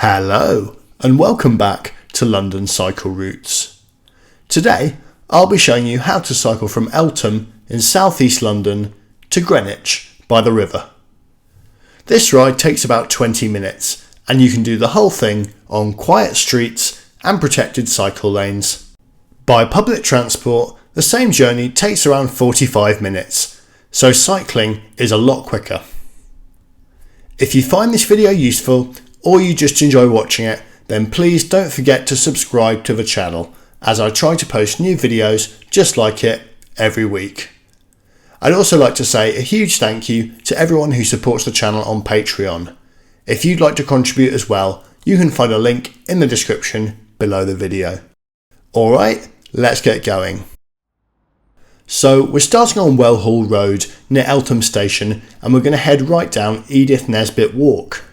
Hello and welcome back to London Cycle Routes. Today I'll be showing you how to cycle from Eltham in southeast London to Greenwich by the river. This ride takes about 20 minutes and you can do the whole thing on quiet streets and protected cycle lanes. By public transport, the same journey takes around 45 minutes, so cycling is a lot quicker. If you find this video useful or you just enjoy watching it, then please don't forget to subscribe to the channel as I try to post new videos just like it every week. I'd also like to say a huge thank you to everyone who supports the channel on Patreon. If you'd like to contribute as well, you can find a link in the description below the video. Alright, let's get going. So we're starting on Well Hall Road near Eltham Station and we're going to head right down Edith Nesbit Walk.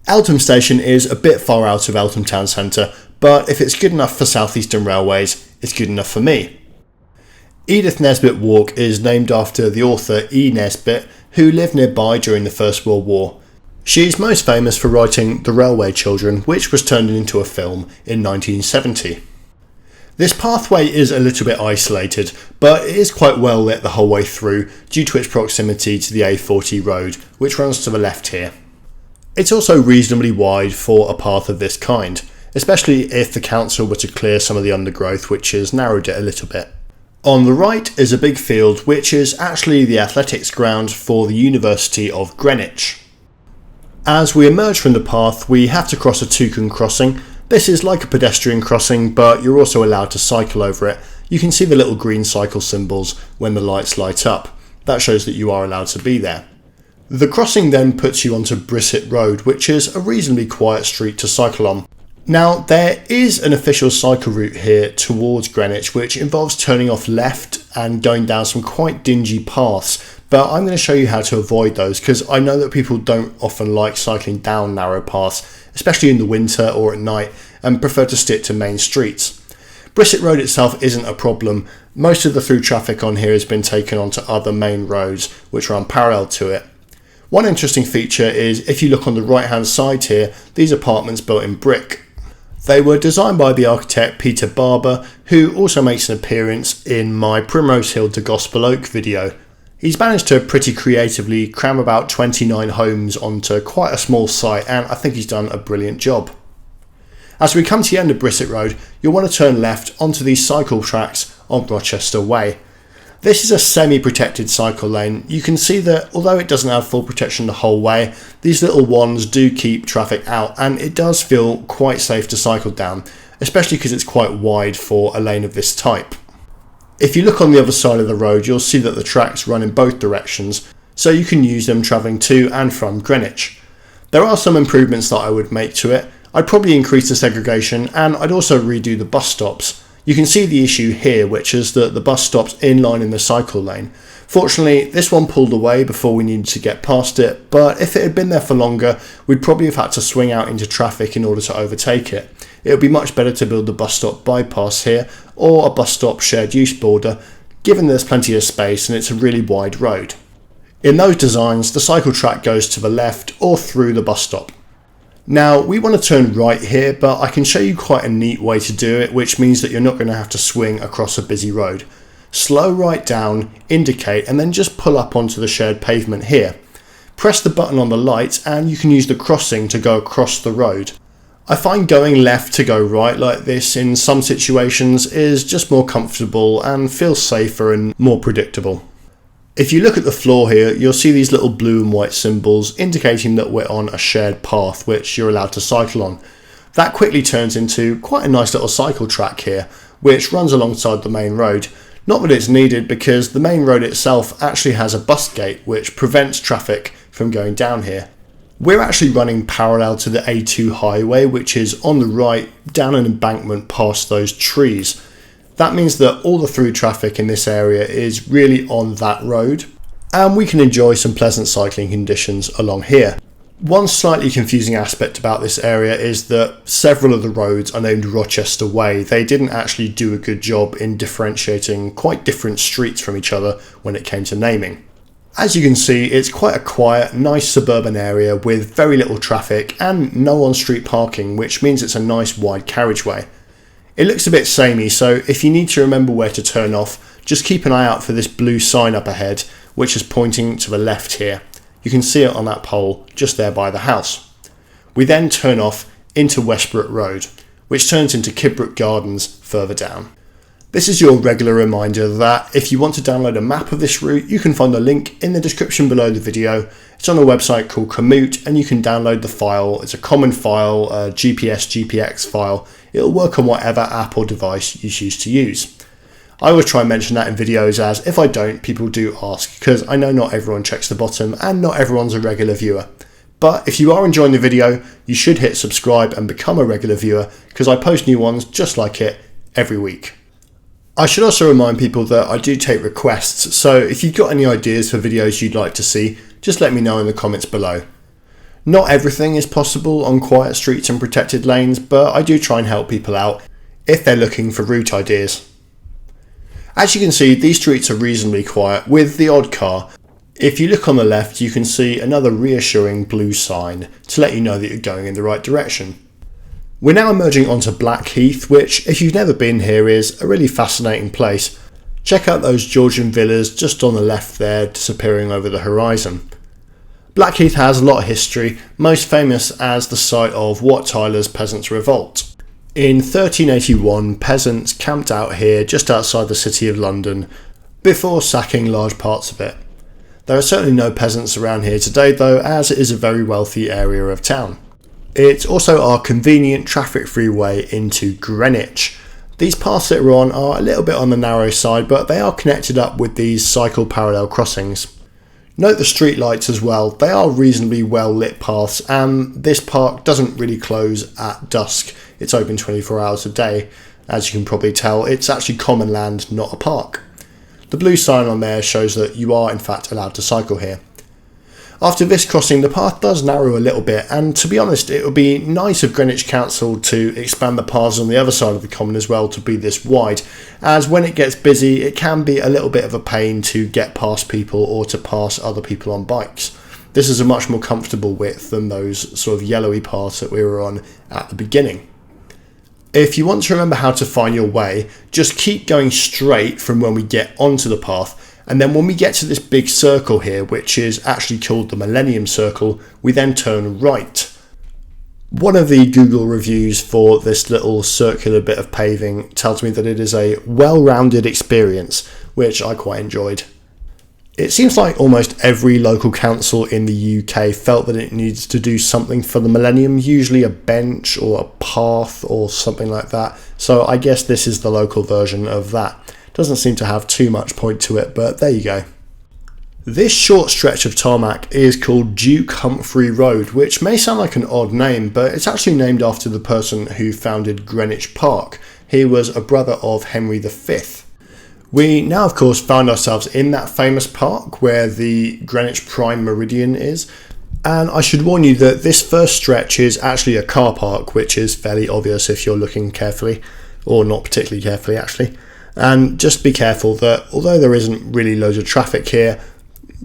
Eltham Station is a bit far out of Eltham Town Centre, but if it's good enough for South Eastern Railways, it's good enough for me. Edith Nesbit Walk is named after the author E. Nesbit, who lived nearby during the First World War. She's most famous for writing The Railway Children, which was turned into a film in 1970. This pathway is a little bit isolated, but it is quite well lit the whole way through due to its proximity to the A40 road, which runs to the left here. It's also reasonably wide for a path of this kind, especially if the council were to clear some of the undergrowth, which has narrowed it a little bit. On the right is a big field which is actually the athletics ground for the University of Greenwich. As we emerge from the path, we have to cross a toucan crossing. This is like a pedestrian crossing, but you're also allowed to cycle over it. You can see the little green cycle symbols when the lights light up. That shows that you are allowed to be there. The crossing then puts you onto Brissett Road, which is a reasonably quiet street to cycle on. Now, there is an official cycle route here towards Greenwich, which involves turning off left and going down some quite dingy paths, but I'm going to show you how to avoid those because I know that people don't often like cycling down narrow paths, especially in the winter or at night, and prefer to stick to main streets. Brissett Road itself isn't a problem. Most of the through traffic on here has been taken onto other main roads which run parallel to it. One interesting feature is if you look on the right hand side here, these apartments built in brick. They were designed by the architect Peter Barber, who also makes an appearance in my Primrose Hill to Gospel Oak video. He's managed to pretty creatively cram about 29 homes onto quite a small site, and I think he's done a brilliant job. As we come to the end of Brissett Road, you'll want to turn left onto these cycle tracks on Rochester Way. This is a semi-protected cycle lane. You can see that although it doesn't have full protection the whole way, these little ones do keep traffic out and it does feel quite safe to cycle down, especially because it's quite wide for a lane of this type. If you look on the other side of the road, you'll see that the tracks run in both directions, so you can use them travelling to and from Greenwich. There are some improvements that I would make to it. I'd probably increase the segregation and I'd also redo the bus stops. You can see the issue here, which is that the bus stops in line in the cycle lane. Fortunately, this one pulled away before we needed to get past it, but if it had been there for longer, we'd probably have had to swing out into traffic in order to overtake it. It would be much better to build the bus stop bypass here, or a bus stop shared use border, given there's plenty of space and it's a really wide road. In those designs, the cycle track goes to the left or through the bus stop. Now, we want to turn right here, but I can show you quite a neat way to do it, which means that you're not going to have to swing across a busy road. Slow right down, indicate, and then just pull up onto the shared pavement here. Press the button on the light and you can use the crossing to go across the road. I find going left to go right like this in some situations is just more comfortable and feels safer and more predictable. If you look at the floor here, you'll see these little blue and white symbols indicating that we're on a shared path which you're allowed to cycle on. That quickly turns into quite a nice little cycle track here, which runs alongside the main road. Not that it's needed because the main road itself actually has a bus gate which prevents traffic from going down here. We're actually running parallel to the A2 highway, which is on the right down an embankment past those trees. That means that all the through traffic in this area is really on that road, and we can enjoy some pleasant cycling conditions along here. One slightly confusing aspect about this area is that several of the roads are named Rochester Way. They didn't actually do a good job in differentiating quite different streets from each other when it came to naming. As you can see, it's quite a quiet, nice suburban area with very little traffic and no on-street parking, which means it's a nice wide carriageway. It looks a bit samey, so if you need to remember where to turn off, just keep an eye out for this blue sign up ahead, which is pointing to the left here. You can see it on that pole just there by the house. We then turn off into Westbrook Road, which turns into Kidbrooke Gardens further down. This is your regular reminder that if you want to download a map of this route, you can find a link in the description below the video. It's on a website called Komoot, and you can download the file. It's a common file, a GPS GPX file. It'll work on whatever app or device you choose to use. I always try and mention that in videos, as if I don't, people do ask, because I know not everyone checks the bottom and not everyone's a regular viewer. But if you are enjoying the video, you should hit subscribe and become a regular viewer, because I post new ones just like it every week. I should also remind people that I do take requests, so if you've got any ideas for videos you'd like to see, just let me know in the comments below. Not everything is possible on quiet streets and protected lanes, but I do try and help people out if they're looking for route ideas. As you can see, these streets are reasonably quiet with the odd car. If you look on the left, you can see another reassuring blue sign to let you know that you're going in the right direction. We're now emerging onto Blackheath, which, if you've never been here, is a really fascinating place. Check out those Georgian villas just on the left there, disappearing over the horizon. Blackheath has a lot of history, most famous as the site of Wat Tyler's Peasants' Revolt. In 1381, peasants camped out here just outside the City of London before sacking large parts of it. There are certainly no peasants around here today though, as it is a very wealthy area of town. It's also our convenient traffic-free way into Greenwich. These paths that we're on are a little bit on the narrow side, but they are connected up with these cycle parallel crossings. Note the street lights as well. They are reasonably well lit paths, and this park doesn't really close at dusk. It's open 24 hours a day. As you can probably tell, it's actually common land, not a park. The blue sign on there shows that you are in fact allowed to cycle here. After this crossing, the path does narrow a little bit, and to be honest, it would be nice of Greenwich Council to expand the paths on the other side of the common as well to be this wide, as when it gets busy it can be a little bit of a pain to get past people or to pass other people on bikes. This is a much more comfortable width than those sort of yellowy paths that we were on at the beginning. If you want to remember how to find your way, just keep going straight from when we get onto the path, and then when we get to this big circle here, which is actually called the Millennium Circle, we then turn right. One of the Google reviews for this little circular bit of paving tells me that it is a well-rounded experience, which I quite enjoyed. It seems like almost every local council in the UK felt that it needs to do something for the Millennium, usually a bench or a path or something like that, so I guess this is the local version of that. Doesn't seem to have too much point to it, but there you go. This short stretch of tarmac is called Duke Humphrey Road, which may sound like an odd name, but it's actually named after the person who founded Greenwich Park. He was a brother of Henry V. We now of course found ourselves in that famous park where the Greenwich Prime Meridian is, and I should warn you that this first stretch is actually a car park, which is fairly obvious if you're looking carefully, or not particularly carefully actually. And just be careful that although there isn't really loads of traffic here,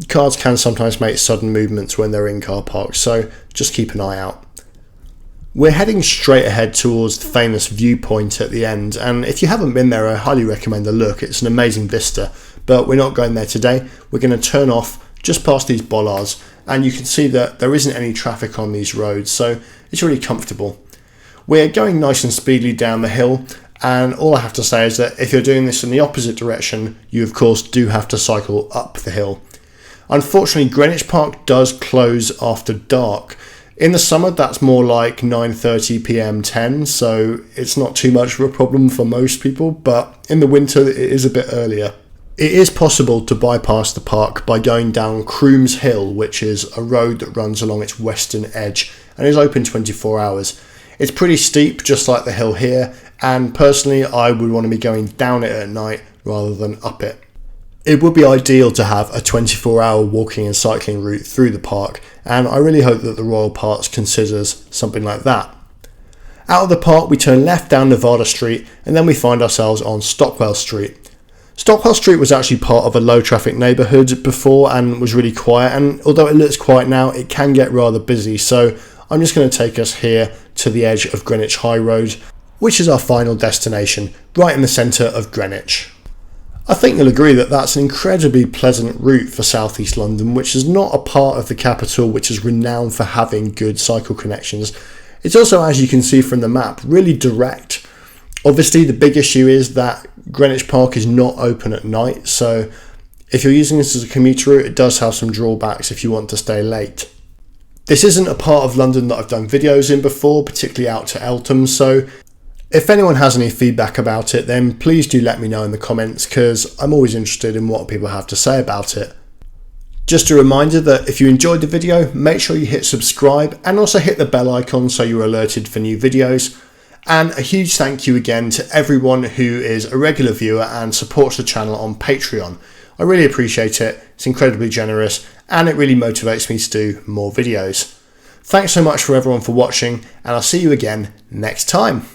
cars can sometimes make sudden movements when they're in car parks, so just keep an eye out. We're heading straight ahead towards the famous viewpoint at the end, and if you haven't been there I highly recommend a look. It's an amazing vista, but we're not going there today. We're going to turn off just past these bollards, and you can see that there isn't any traffic on these roads, so it's really comfortable. We're going nice and speedily down the hill, and all I have to say is that if you're doing this in the opposite direction, you of course do have to cycle up the hill. Unfortunately, Greenwich Park does close after dark. In the summer that's more like 9:30 p.m. 10, so it's not too much of a problem for most people, but in the winter it is a bit earlier. It is possible to bypass the park by going down Crooms Hill, which is a road that runs along its western edge and is open 24 hours. It's pretty steep, just like the hill here, and personally I would want to be going down it at night rather than up it. It would be ideal to have a 24-hour walking and cycling route through the park, and I really hope that the Royal Parks considers something like that. Out of the park we turn left down Nevada Street, and then we find ourselves on Stockwell Street. Stockwell Street was actually part of a low traffic neighbourhood before and was really quiet, and although it looks quiet now, it can get rather busy, so I'm just going to take us here to the edge of Greenwich High Road, which is our final destination, right in the centre of Greenwich. I think you'll agree that that's an incredibly pleasant route for South East London, which is not a part of the capital which is renowned for having good cycle connections. It's also, as you can see from the map, really direct. Obviously, the big issue is that Greenwich Park is not open at night, so if you're using this as a commuter route, it does have some drawbacks if you want to stay late. This isn't a part of London that I've done videos in before, particularly out to Eltham, so if anyone has any feedback about it, then please do let me know in the comments, because I'm always interested in what people have to say about it. Just a reminder that if you enjoyed the video, make sure you hit subscribe and also hit the bell icon so you're alerted for new videos. And a huge thank you again to everyone who is a regular viewer and supports the channel on Patreon. I really appreciate it, it's incredibly generous and it really motivates me to do more videos. Thanks so much for everyone for watching, and I'll see you again next time.